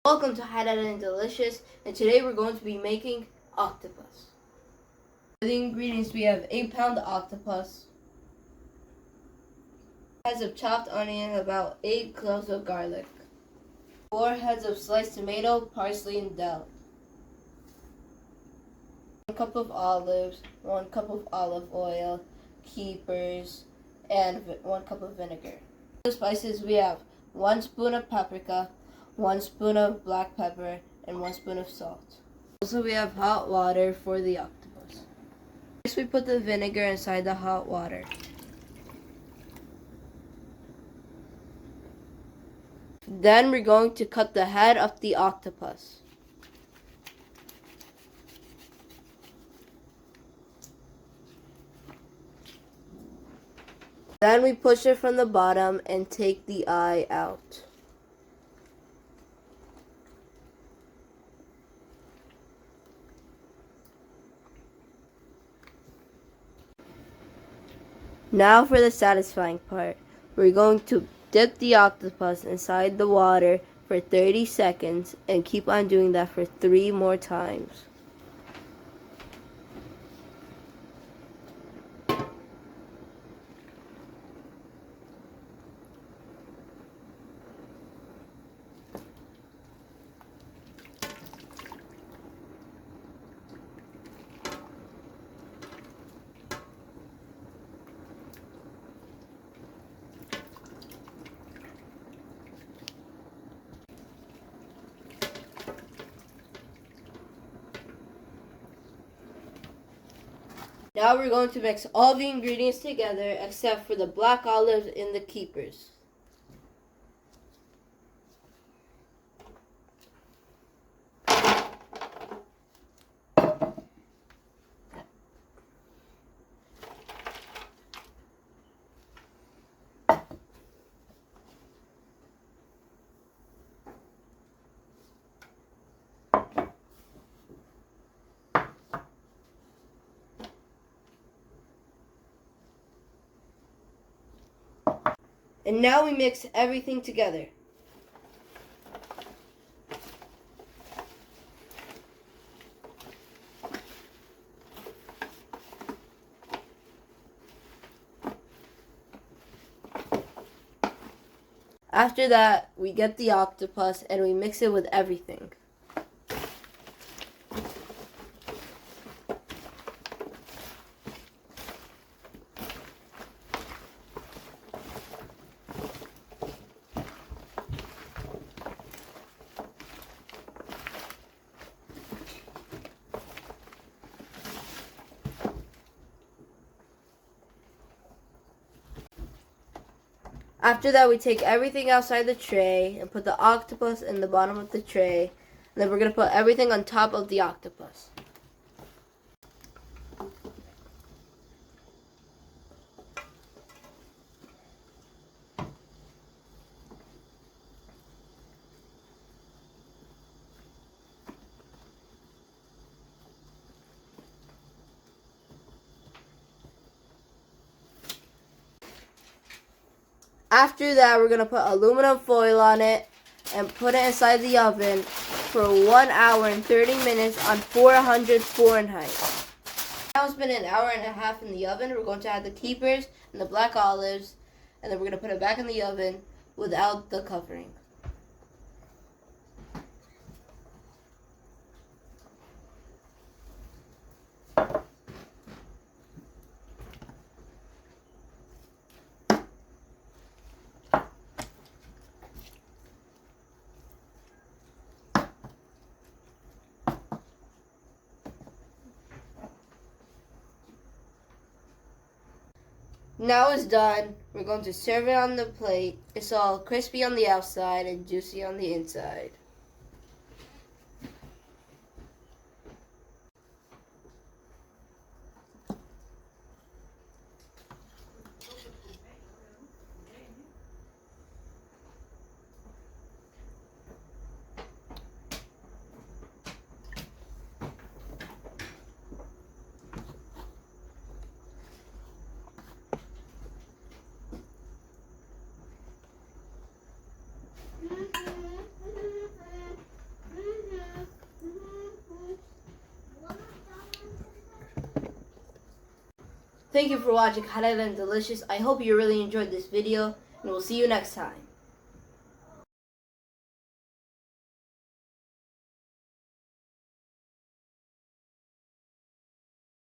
Welcome to Hideout and Delicious, and today we're going to be making octopus. For the ingredients, we have 8-pound octopus, heads of chopped onion, about 8 cloves of garlic, 4 heads of sliced tomato, parsley, and dill, 1 cup of olives, 1 cup of olive oil, capers, and 1 cup of vinegar. For the spices, we have 1 spoon of paprika, 1 spoon of black pepper, and 1 spoon of salt. Also, we have hot water for the octopus. First, we put the vinegar inside the hot water. Then we're going to cut the head of the octopus. Then we push it from the bottom and take the eye out. Now for the satisfying part. We're going to dip the octopus inside the water for 30 seconds and keep on doing that for 3 more times. Now we're going to mix all the ingredients together except for the black olives and the capers. And now we mix everything together. After that, we get the octopus and we mix it with everything. After that, we take everything outside the tray and put the octopus in the bottom of the tray. And then we're going to put everything on top of the octopus. After that, we're going to put aluminum foil on it and put it inside the oven for 1 hour and 30 minutes on 400 Fahrenheit. Now it's been an hour and a half in the oven. We're going to add the capers and the black olives, and then we're going to put it back in the oven without the covering. Now it's done. We're going to serve it on the plate. It's all crispy on the outside and juicy on the inside. Thank you for watching Hot and Delicious. I hope you really enjoyed this video, and we'll see you next time.